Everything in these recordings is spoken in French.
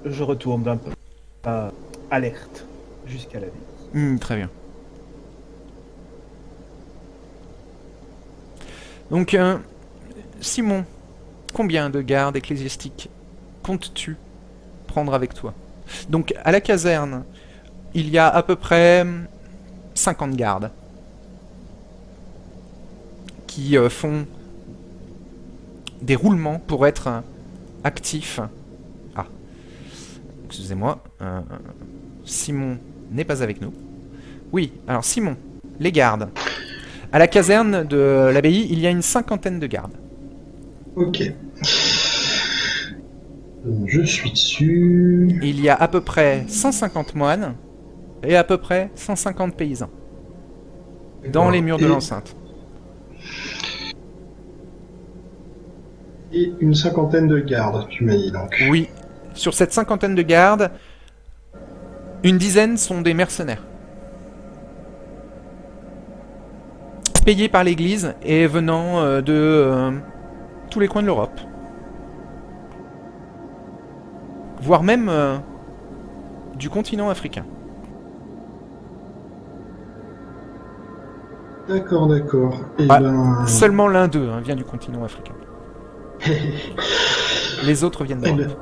je retourne d'un peu alerte jusqu'à la ville. Très bien. Donc, Simon, combien de gardes ecclésiastiques comptes-tu prendre avec toi? Donc, à la caserne, il y a à peu près 50 gardes qui font des roulements pour être actifs. Ah, excusez-moi, Simon n'est pas avec nous. Oui, alors Simon, les gardes. À la caserne de l'abbaye, il y a une cinquantaine de gardes. Ok. Je suis dessus. Il y a à peu près 150 moines et à peu près 150 paysans dans les murs de l'enceinte. Et une cinquantaine de gardes, tu m'as dit donc. Oui, sur cette cinquantaine de gardes, une dizaine sont des mercenaires. Payés par l'église et venant de tous les coins de l'Europe. Voire même du continent africain. D'accord, d'accord. Et Ah, ben. seulement l'un d'eux vient du continent africain. Les autres viennent Eh d'Europe.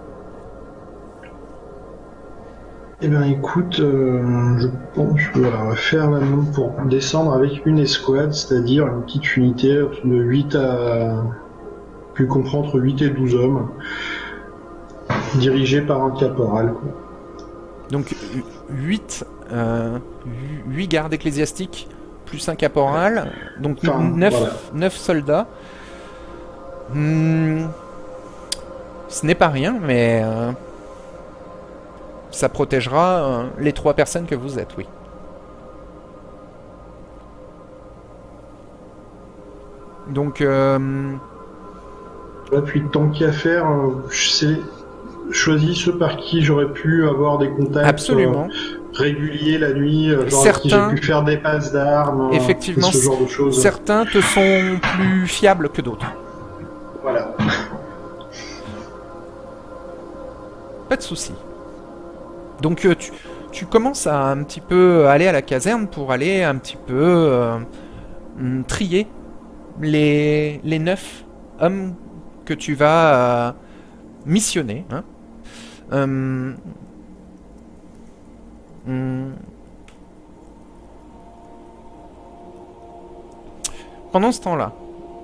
ben, écoute, je pense qu'on va faire maintenant pour descendre avec une escouade, c'est-à-dire une petite unité de 8 à. Plus comprend entre 8 et 12 hommes, dirigée par un caporal, quoi. Donc 8 gardes ecclésiastiques plus un caporal, donc Enfin, 9, voilà. 9 soldats. Ce n'est pas rien, mais ça protégera les 3 personnes que vous êtes, oui. Donc, Là, puis tant qu'à faire, c'est choisi ceux par qui j'aurais pu avoir des contacts absolument. réguliers la nuit, genre avec qui j'ai Certains, pu faire des passes d'armes, et effectivement, ce genre de choses. certains te sont plus fiables que d'autres. Voilà. Pas de souci. Donc, tu commences à un petit peu aller à la caserne pour aller un petit peu trier les 9 hommes que tu vas missionner. Hein. Pendant ce temps-là,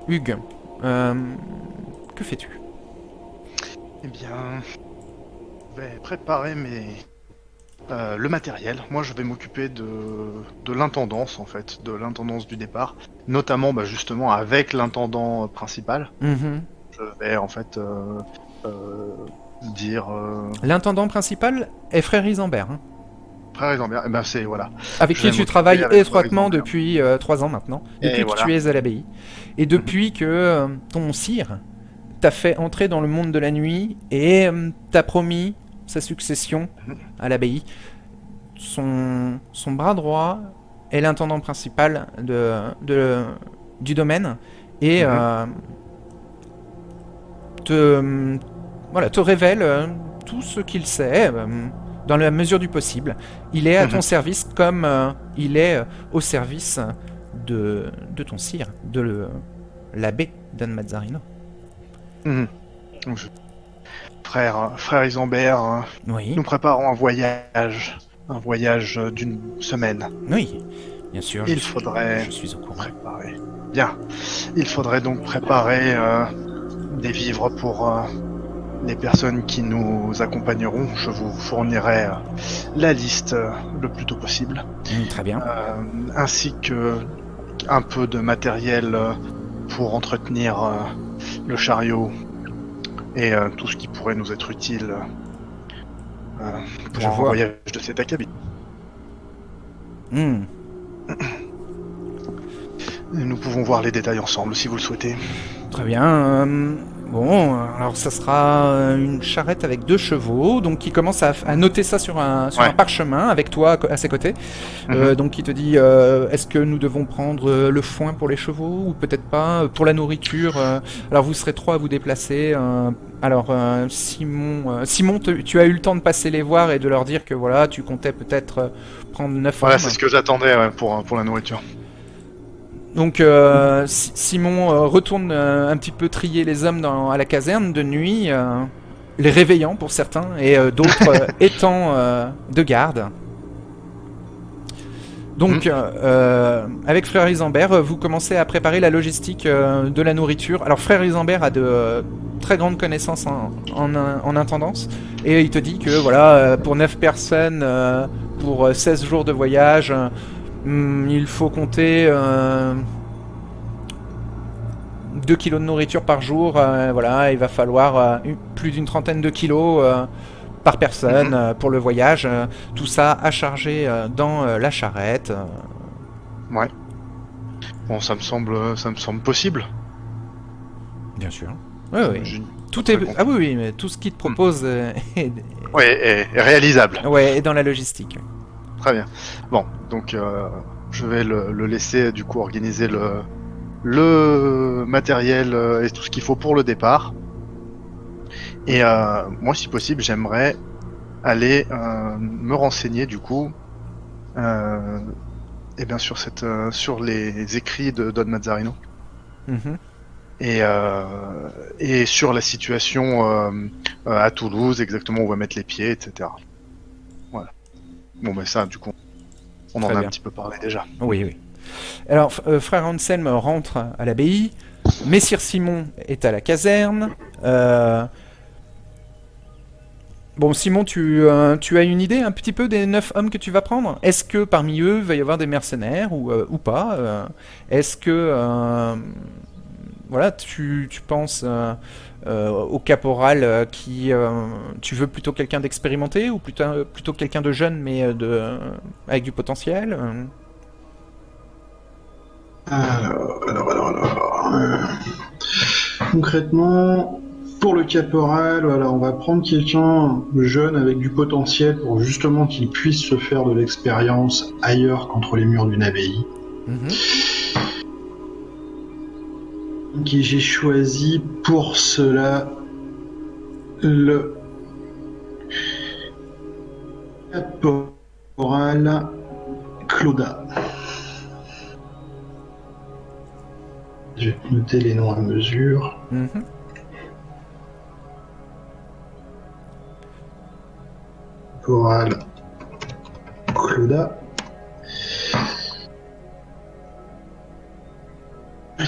Hugues, que fais-tu? Eh bien, je vais préparer le matériel. Moi, je vais m'occuper de l'intendance, en fait, de l'intendance du départ. Notamment, justement, avec l'intendant principal. Mhm. Je vais, en fait, dire... L'intendant principal est Frère Isambert, hein, Frère Isambert, eh ben c'est, voilà. avec Je qui vais tu m'occuper travailles avec Frère étroitement Isambert. depuis 3 ans maintenant, Et depuis que voilà. tu es à l'abbaye, et depuis que ton sire t'a fait entrer dans le monde de la nuit et t'a promis sa succession à l'abbaye. Son bras droit est l'intendant principal du domaine et te révèle tout ce qu'il sait dans la mesure du possible. Il est à ton service comme il est au service de ton sire, de l'abbé Dan Mazzarino. Donc, frère Isambert, Oui, nous préparons un voyage d'une semaine. oui, bien sûr, Il faudrait je suis au courant. préparer. Bien. Il faudrait donc préparer des vivres pour les personnes qui nous accompagneront. Je vous fournirai la liste le plus tôt possible, Très bien. ainsi que un peu de matériel pour entretenir le chariot et tout ce qui pourrait nous être utile pour Je un vois. voyage de cet acabit. Hmm. Nous pouvons voir les détails ensemble si vous le souhaitez. Très bien. Bon, alors ça sera une charrette avec 2 chevaux, donc il commence à noter ça sur un parchemin avec toi à ses côtés. Donc il te dit est-ce que nous devons prendre le foin pour les chevaux ou peut-être pas pour la nourriture alors vous serez 3 à vous déplacer. Alors Simon, tu as eu le temps de passer les voir et de leur dire que voilà, tu comptais peut-être prendre 9 Voilà, hommes. c'est ce que j'attendais pour la nourriture. Donc Simon retourne un petit peu trier les hommes à la caserne de nuit, les réveillant pour certains et d'autres étant de garde. Donc avec Frère Isambert, vous commencez à préparer la logistique de la nourriture. Alors Frère Isambert a de très grandes connaissances en intendance et il te dit que voilà, pour 9 personnes, pour 16 jours de voyage, il faut compter 2 kilos de nourriture par jour. Voilà, il va falloir plus d'une trentaine de kilos par personne pour le voyage. Tout ça à charger dans la charrette. Ouais. Bon, ça me semble possible. Bien sûr. Oui. Tout est... Ah oui, mais tout ce qu'il te propose est... Ouais, est réalisable. Ouais, est dans la logistique. Très bien. Bon, donc je vais le laisser du coup organiser le matériel et tout ce qu'il faut pour le départ. Et moi, si possible, j'aimerais aller me renseigner du coup et bien sûr sur les écrits de Don Mazzarino. Et sur la situation à Toulouse, exactement où on va mettre les pieds, etc. Voilà. Bon, mais ça, du coup, on en a un petit peu parlé déjà. Oui. Alors, frère Anselme rentre à l'abbaye, Messire Simon est à la caserne. Bon, Simon, tu as une idée un petit peu des 9 hommes que tu vas prendre? Est-ce que parmi eux, il va y avoir des mercenaires ou pas? Est-ce que... voilà, tu penses au caporal qui... tu veux plutôt quelqu'un d'expérimenté ou plutôt quelqu'un de jeune mais avec du potentiel? Concrètement, pour le caporal, voilà, on va prendre quelqu'un de jeune avec du potentiel pour justement qu'il puisse se faire de l'expérience ailleurs qu'entre les murs d'une abbaye. Ok, j'ai choisi pour cela le caporal Clauda. Je vais noter les noms à mesure. Caporal Clauda.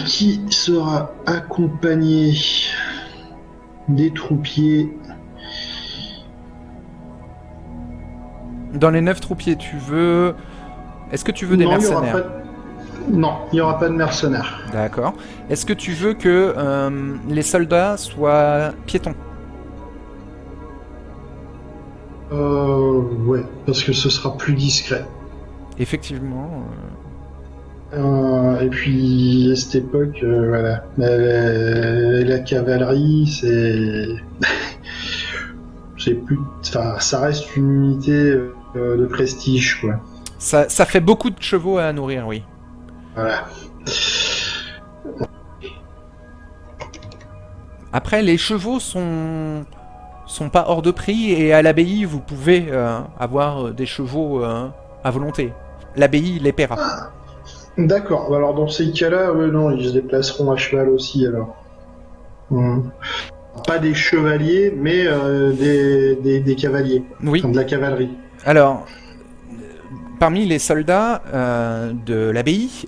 Qui sera accompagné des troupiers. Dans les 9 troupiers, tu veux... Est-ce que tu veux des mercenaires? Non, il n'y aura pas de mercenaires. D'accord. Est-ce que tu veux que les soldats soient piétons? Ouais, parce que ce sera plus discret. Effectivement. Et puis, à cette époque, voilà. La cavalerie, c'est plus... Enfin, ça reste une unité de prestige, quoi. Ça fait beaucoup de chevaux à nourrir, oui. Voilà. Après, les chevaux sont pas hors de prix et à l'abbaye, vous pouvez avoir des chevaux à volonté. L'abbaye les paiera. Ah, d'accord. Alors, dans ces cas-là, non, ils se déplaceront à cheval aussi, alors. Pas des chevaliers, mais des cavaliers. Oui. Enfin, de la cavalerie. Alors, parmi les soldats de l'abbaye,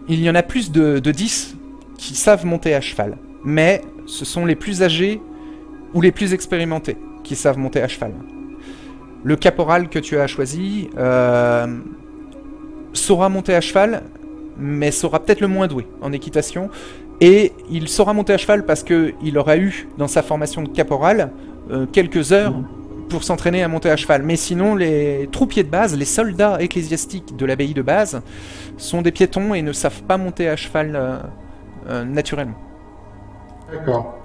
il y en a plus de 10 qui savent monter à cheval. Mais ce sont les plus âgés ou les plus expérimentés qui savent monter à cheval. Le caporal que tu as choisi saura monter à cheval, mais sera peut-être le moins doué en équitation. Et il saura monter à cheval parce qu'il aura eu dans sa formation de caporal quelques heures pour s'entraîner à monter à cheval. Mais sinon, les troupiers de base, les soldats ecclésiastiques de l'abbaye de base, sont des piétons et ne savent pas monter à cheval naturellement. D'accord.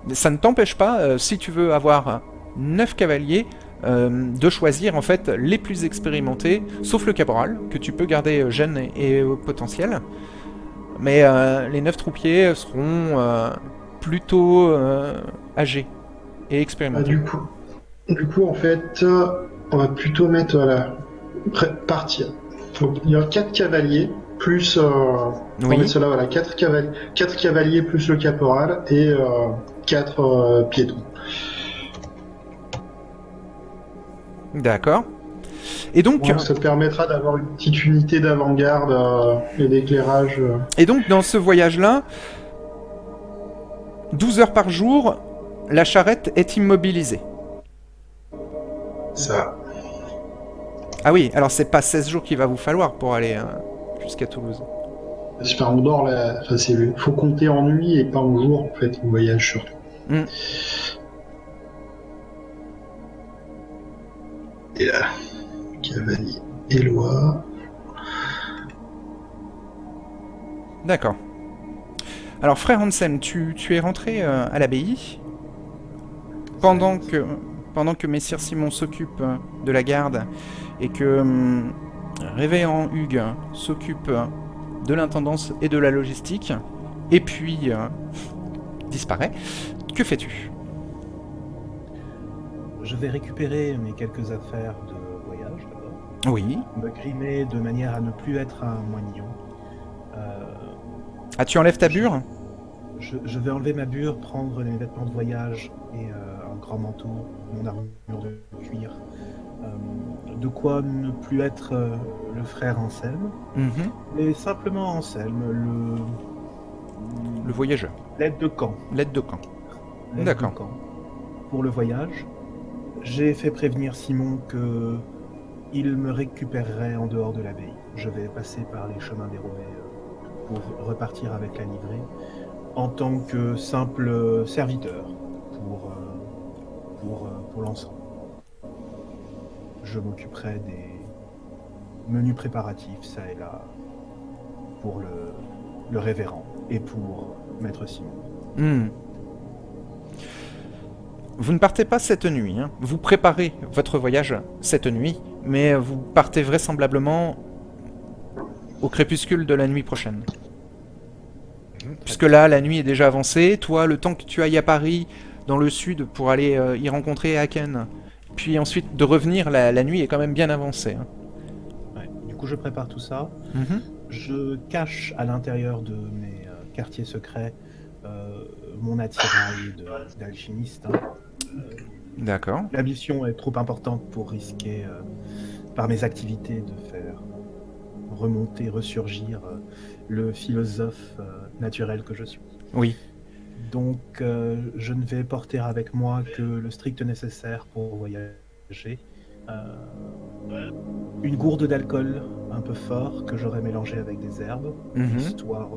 Mais ça ne t'empêche pas, si tu veux avoir 9 cavaliers, de choisir en fait les plus expérimentés, sauf le caporal, que tu peux garder jeune et au potentiel. Mais les 9 troupiers seront plutôt âgés et Bah, expérimentés. du coup, en fait, on va plutôt mettre partir. Donc, il y a 4 cavaliers, plus. On va Oui, mettre cela, voilà, 4 cavaliers plus le caporal et 4 piétons. d'accord. Et donc, Donc, ça te permettra d'avoir une petite unité d'avant-garde et d'éclairage. dans ce voyage-là, 12 heures par jour, la charrette est immobilisée. Ça. Ah oui, alors c'est pas 16 jours qu'il va vous falloir pour aller jusqu'à Toulouse. Enfin, on dort là. Enfin, faut compter en nuit et pas en jour, en fait, on voyage surtout. Mm. Et là, cavalier Éloi. D'accord. Alors, frère Hansen, tu es rentré à l'abbaye pendant que Messire Simon s'occupe de la garde et que Révéren Hugues s'occupe de l'intendance et de la logistique, et puis disparaît. Que fais-tu? Je vais récupérer mes quelques affaires de voyage d'abord, Oui. me grimer de manière à ne plus être un moignon. Ah, tu enlèves ta bure? Je vais enlever ma bure, prendre mes vêtements de voyage et un grand manteau, mon armure de cuir. De quoi ne plus être le frère Anselme, Mhm. mais simplement Anselme, Le voyageur. l'aide de camp. L'aide de camp. L'aide D'accord. de camp. Pour le voyage, j'ai fait prévenir Simon que il me récupérerait en dehors de l'abbaye. Je vais passer par les chemins dérobés pour repartir avec la livrée en tant que simple serviteur pour l'ensemble. Je m'occuperai des menus préparatifs, ça et là, pour le révérend et pour Maître Simon. Hmm. Vous ne partez pas cette nuit, hein. Vous préparez votre voyage cette nuit, mais vous partez vraisemblablement au crépuscule de la nuit prochaine. Puisque là, la nuit est déjà avancée. Toi, le temps que tu ailles à Paris, dans le sud, pour aller y rencontrer Haken, puis ensuite de revenir, la nuit est quand même bien avancée, hein. Ouais. Du coup, je prépare tout ça. Mhm. Je cache à l'intérieur de mes quartiers secrets mon attirail d'alchimiste. Hein. D'accord. La mission est trop importante pour risquer, par mes activités, de faire remonter, ressurgir le philosophe naturel que je suis. Oui. Donc, je ne vais porter avec moi que le strict nécessaire pour voyager. Une gourde d'alcool un peu fort que j'aurais mélangé avec des herbes, Mhm. histoire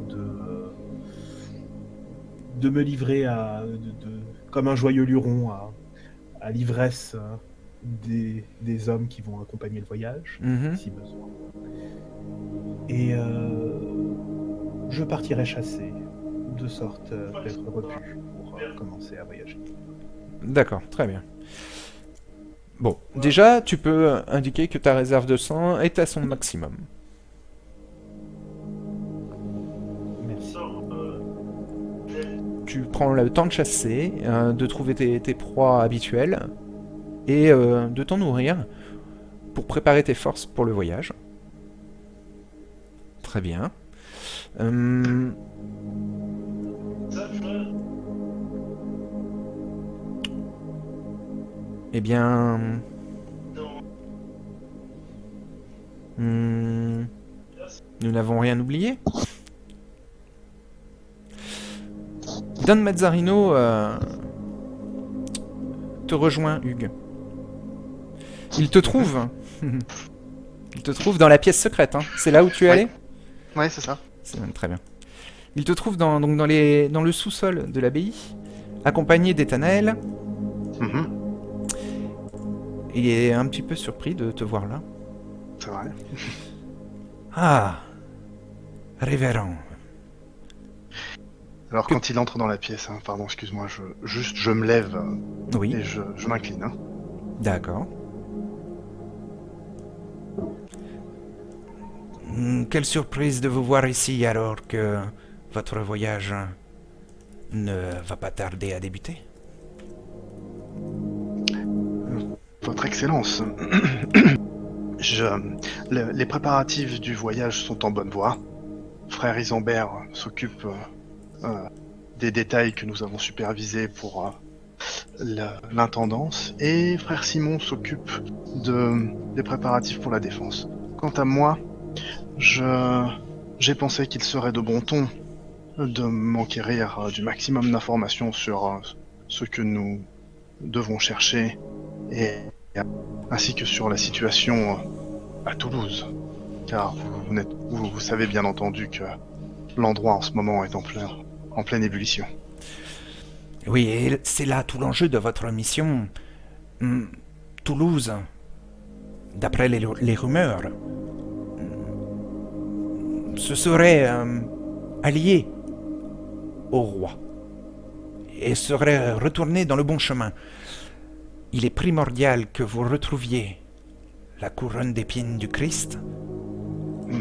de me livrer comme un joyeux luron à l'ivresse des hommes qui vont accompagner le voyage, Mhm. si besoin. Et je partirai chasser, de sorte d'être repu pour commencer à voyager. D'accord, très bien. Bon, déjà, tu peux indiquer que ta réserve de sang est à son maximum. Merci. Tu prends le temps de chasser, de trouver tes proies habituelles, et de t'en nourrir pour préparer tes forces pour le voyage. Très bien. Eh bien... nous n'avons rien oublié. Don Mazzarino te rejoint, Hugues. Il te trouve. Il te trouve dans la pièce secrète, hein. C'est là où tu es allé? Ouais, c'est ça. Très bien. Il te trouve dans le sous-sol de l'abbaye, accompagné d'Ethanaël. Mhm, Il est un petit peu surpris de te voir là. c'est vrai. Ah, révérend. Alors quand il entre dans la pièce, hein, pardon, excuse-moi, je me lève Oui, et je m'incline. Hein. d'accord. Quelle surprise de vous voir ici alors que votre voyage ne va pas tarder à débuter. Votre Excellence, je, les préparatifs du voyage sont en bonne voie. Frère Isambert s'occupe des détails que nous avons supervisés pour l'intendance, et Frère Simon s'occupe des préparatifs pour la défense. Quant à moi, j'ai pensé qu'il serait de bon ton de m'enquérir du maximum d'informations sur ce que nous devons chercher, et ainsi que sur la situation à Toulouse. Car vous savez bien entendu que l'endroit en ce moment est en pleine ébullition. Oui, et c'est là tout l'enjeu de votre mission. Toulouse, d'après les rumeurs, se serait allié au roi et serait retourné dans le bon chemin. Il est primordial que vous retrouviez la couronne d'épines du Christ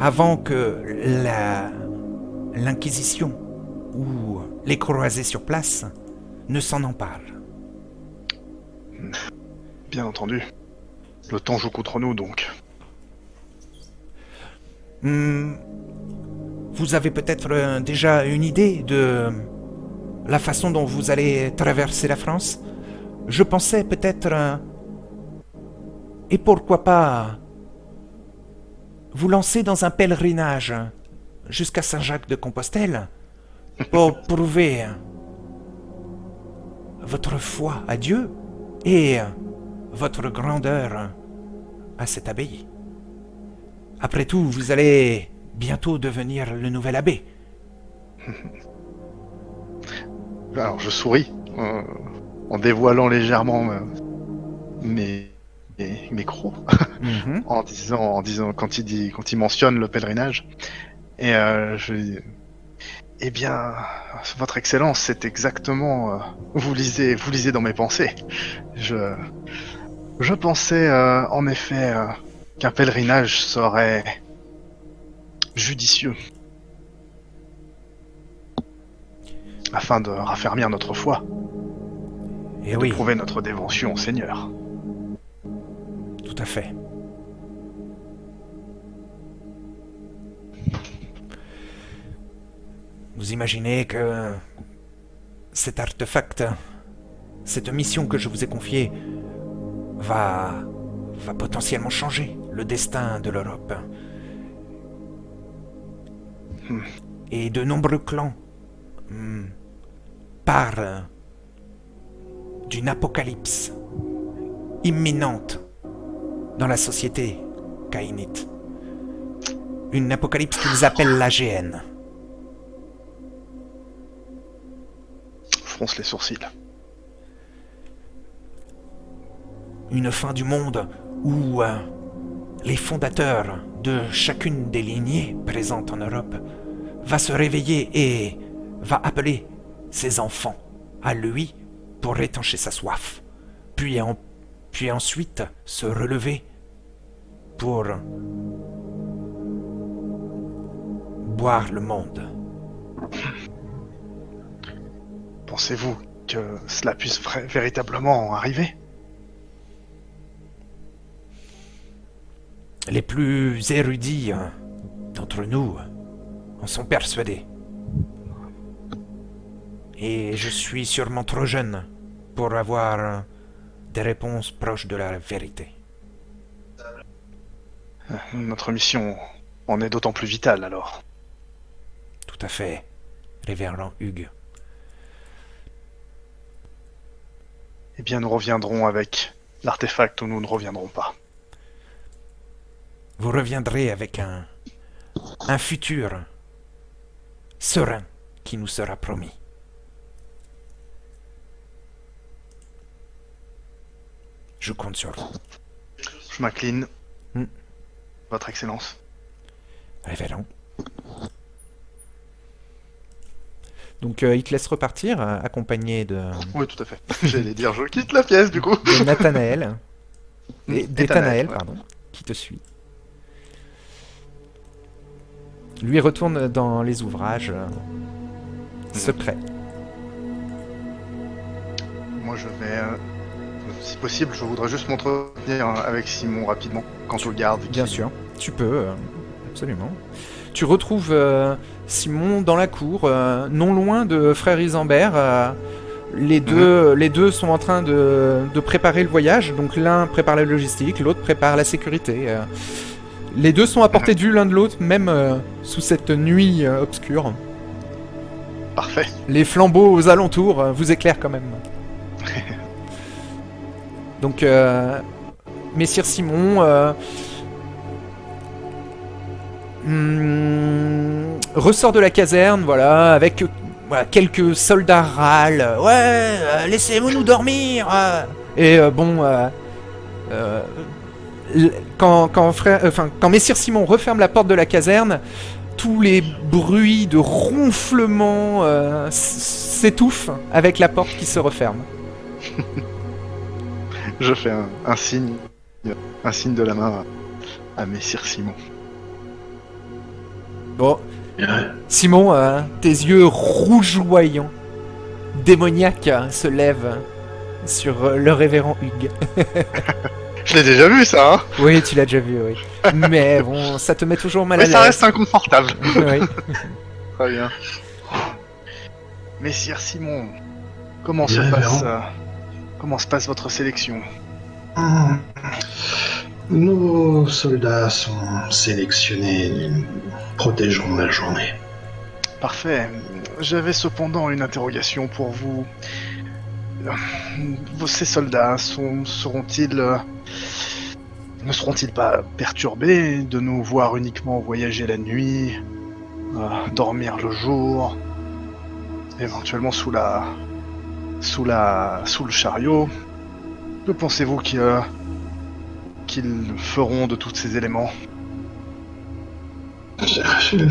avant que l'Inquisition ou les croisés sur place ne s'en emparent. Bien entendu. Le temps joue contre nous, donc. Vous avez peut-être déjà une idée de la façon dont vous allez traverser la France? Je pensais peut-être... et pourquoi pas vous lancer dans un pèlerinage jusqu'à Saint-Jacques-de-Compostelle pour prouver votre foi à Dieu et votre grandeur à cette abbaye. Après tout, vous allez bientôt devenir le nouvel abbé. Alors je souris en dévoilant légèrement mes crocs en disant quand il mentionne le pèlerinage, et eh bien, votre Excellence, c'est exactement vous lisez dans mes pensées. Je pensais en effet qu'un pèlerinage serait judicieux afin de raffermir notre foi Et et oui, de prouver notre dévotion au Seigneur. tout à fait. Vous imaginez que cet artefact, cette mission que je vous ai confiée, va potentiellement changer le destin de l'Europe. Et de nombreux clans parlent d'une apocalypse imminente dans la société caïnite. Une apocalypse qu'ils appellent l'AGN. Je fronce les sourcils. Une fin du monde où les fondateurs de chacune des lignées présentes en Europe va se réveiller et va appeler ses enfants à lui pour étancher sa soif, puis ensuite se relever pour boire le monde. Pensez-vous que cela puisse véritablement arriver? Les plus érudits d'entre nous en sont persuadés. Et je suis sûrement trop jeune pour avoir des réponses proches de la vérité. Notre mission en est d'autant plus vitale alors. Tout à fait, révérend Hugues. Eh bien, nous reviendrons avec l'artefact ou nous ne reviendrons pas. Vous reviendrez avec un futur serein qui nous sera promis. Je compte sur vous. Je m'incline. Votre Excellence. Révérend. Donc il te laisse repartir, accompagné Oui, tout à fait. J'allais dire, je quitte la pièce, du coup. de Nathanaël, d'Ethanaël, ouais. pardon, qui te suit. Lui retourne dans les ouvrages secrets. Moi, je vais... si possible, je voudrais juste m'entretenir avec Simon rapidement, quant au garde. Bien sûr, tu peux, absolument. Tu retrouves Simon dans la cour, non loin de Frère Isambert. Les deux sont en train de préparer le voyage. Donc l'un prépare la logistique, l'autre prépare la sécurité. Les deux sont à portée de vue l'un de l'autre, même sous cette nuit obscure. Parfait. Les flambeaux aux alentours vous éclairent quand même. Donc, Messire Simon ressort de la caserne, voilà, avec quelques soldats râles. Ouais, laissez-nous dormir. Et quand Messire Simon referme la porte de la caserne, tous les bruits de ronflement s'étouffent avec la porte qui se referme. Je fais un signe de la main à Messire Simon. Bon, Simon, tes yeux rougeoyants, démoniaques, se lèvent sur le révérend Hugues. Je l'ai déjà vu, ça, hein. Oui, tu l'as déjà vu, oui. Mais bon, ça te met toujours mal à Mais l'aise. ça reste inconfortable. Oui. Très bien. Messire Simon, comment Bien, se passe votre sélection? Nos soldats sont sélectionnés. Nous protégerons la journée. Parfait. J'avais cependant une interrogation pour vous. Ces soldats ne seront-ils pas perturbés de nous voir uniquement voyager la nuit, dormir le jour, éventuellement sous le chariot? Que pensez-vous qu'ils feront de tous ces éléments? Il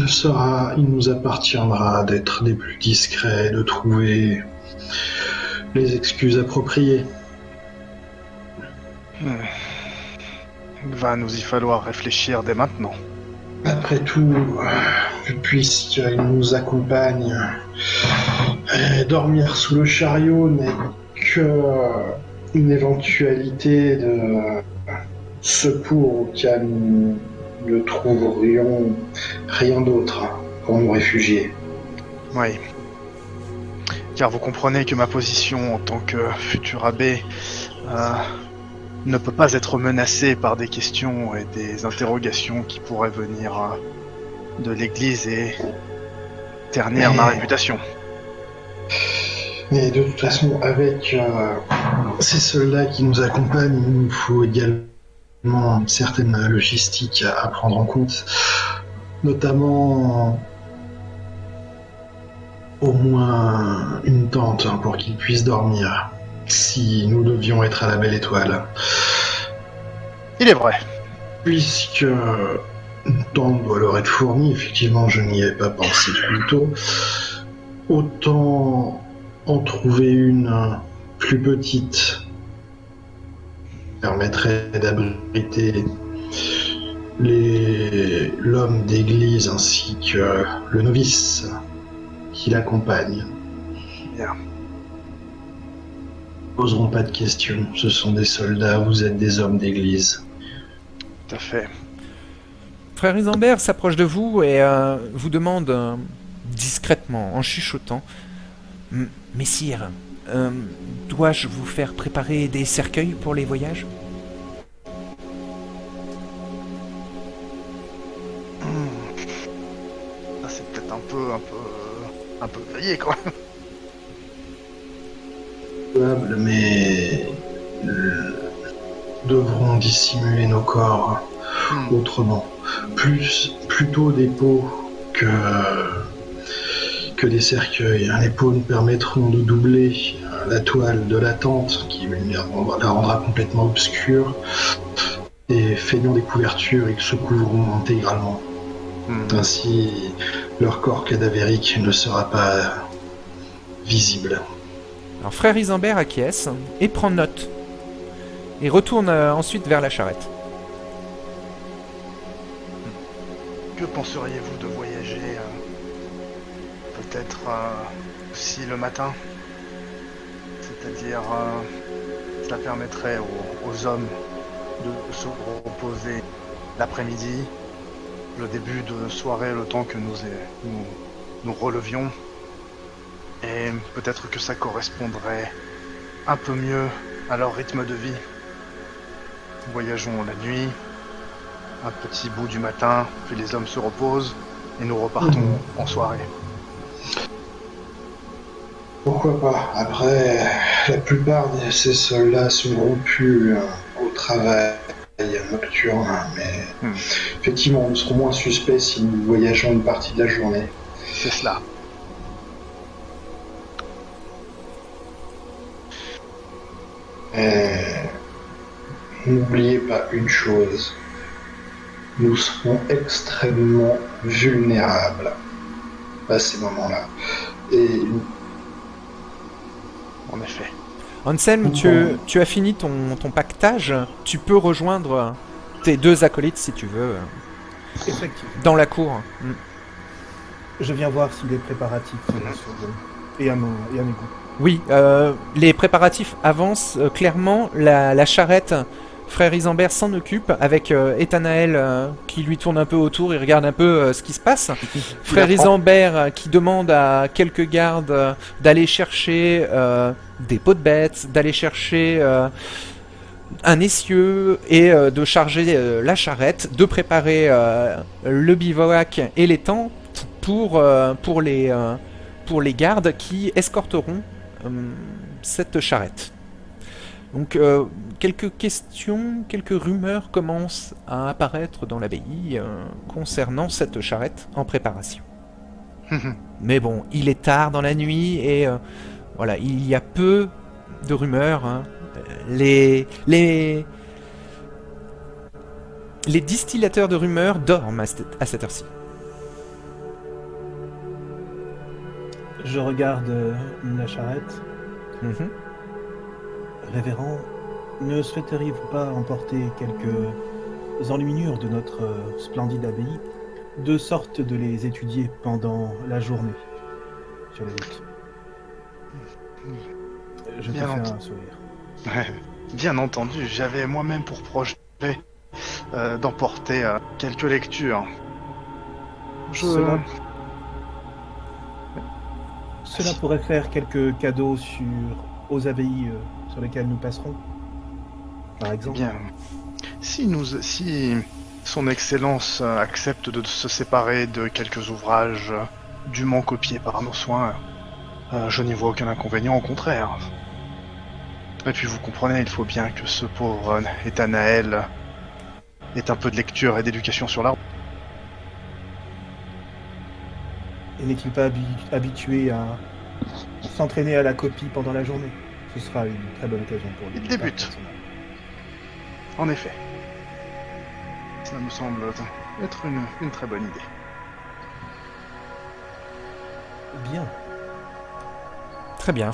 nous appartiendra d'être des plus discrets, de trouver les excuses appropriées. Il va nous y falloir réfléchir dès maintenant. Après tout, puisqu'il nous accompagne, dormir sous le chariot n'est que une éventualité de secours auquel nous ne trouverions rien d'autre pour nous réfugier. Oui. Car vous comprenez que ma position en tant que futur abbé ne peut pas être menacée par des questions et des interrogations qui pourraient venir de l'église et ternir ma réputation. Mais de toute façon, avec ces soldats qui nous accompagnent, il nous faut également une certaine logistique à prendre en compte, notamment au moins une tente pour qu'ils puissent dormir si nous devions être à la Belle Étoile. Il est vrai. Puisque une tente doit leur être fournie, effectivement je n'y ai pas pensé plus tôt, autant en trouver une plus petite permettrait d'abriter l'homme d'église ainsi que le novice qui l'accompagne. Bien. Ils ne poseront pas de questions, ce sont des soldats, vous êtes des hommes d'église. Tout à fait. Frère Isambert s'approche de vous et vous demande discrètement, en chuchotant, Messire, dois-je vous faire préparer des cercueils pour les voyages? Ça, c'est peut-être un peu grillé, quand même. Probable, mais devront dissimuler nos corps autrement. Plutôt des peaux que des cercueils. Les peaux nous permettront de doubler la toile de la tente qui la rendra complètement obscure et feignant des couvertures, ils se couvriront intégralement. Ainsi, leur corps cadavérique ne sera pas visible. Alors frère Isambert acquiesce et prend note. Et retourne ensuite vers la charrette. Que penseriez-vous de voyager peut-être aussi le matin? C'est-à-dire, cela permettrait aux hommes de se reposer l'après-midi, le début de soirée, le temps que nous relevions. Et peut-être que ça correspondrait un peu mieux à leur rythme de vie. Voyageons la nuit, un petit bout du matin, puis les hommes se reposent, et nous repartons en soirée. Pourquoi pas? Après, la plupart de ces soldats sont rompus au travail nocturne, mais effectivement, nous serons moins suspects si nous voyageons une partie de la journée. C'est cela. N'oubliez pas une chose, nous serons extrêmement vulnérables à ces moments-là. Et En effet. Anselme, tu as fini ton pactage. Tu peux rejoindre tes deux acolytes si tu veux Effectivement. dans la cour. Je viens voir si les préparatifs sont et à mes goûts. Oui, les préparatifs avancent clairement. La charrette, frère Isambert s'en occupe avec Ethanaël qui lui tourne un peu autour, il regarde un peu ce qui se passe. Frère Isambert qui demande à quelques gardes d'aller chercher des pots de bêtes, d'aller chercher un essieu et de charger la charrette, de préparer le bivouac et les tentes pour les gardes qui escorteront cette charrette. Donc quelques questions, quelques rumeurs commencent à apparaître dans l'abbaye concernant cette charrette en préparation. Mais bon, il est tard dans la nuit et voilà, il y a peu de rumeurs. Hein. Les distillateurs de rumeurs dorment à cette heure-ci. Je regarde la charrette. Révérend, ne souhaiteriez-vous pas emporter quelques enluminures de notre splendide abbaye, de sorte de les étudier pendant la journée sur les routes? Je te fais un sourire. Bien entendu, j'avais moi-même pour projet d'emporter quelques lectures. Cela pourrait faire quelques cadeaux aux abbayes sur lesquelles nous passerons, par exemple. Bien. Si son Excellence accepte de se séparer de quelques ouvrages dûment copiés par nos soins, je n'y vois aucun inconvénient, au contraire. Et puis vous comprenez, il faut bien que ce pauvre Ethanaël ait un peu de lecture et d'éducation sur la route. Et n'est-il pas habitué à s'entraîner à la copie pendant la journée? Ce sera une très bonne occasion pour lui. Il débute. En effet. Cela me semble être une très bonne idée. Bien. Très bien.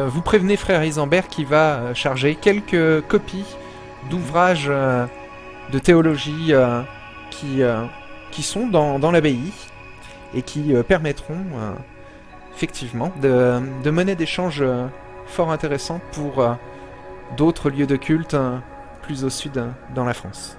Vous prévenez frère Isambert qui va charger quelques copies d'ouvrages de théologie qui sont dans l'abbaye et qui permettront effectivement de mener des échanges fort intéressants pour d'autres lieux de culte plus au sud dans la France.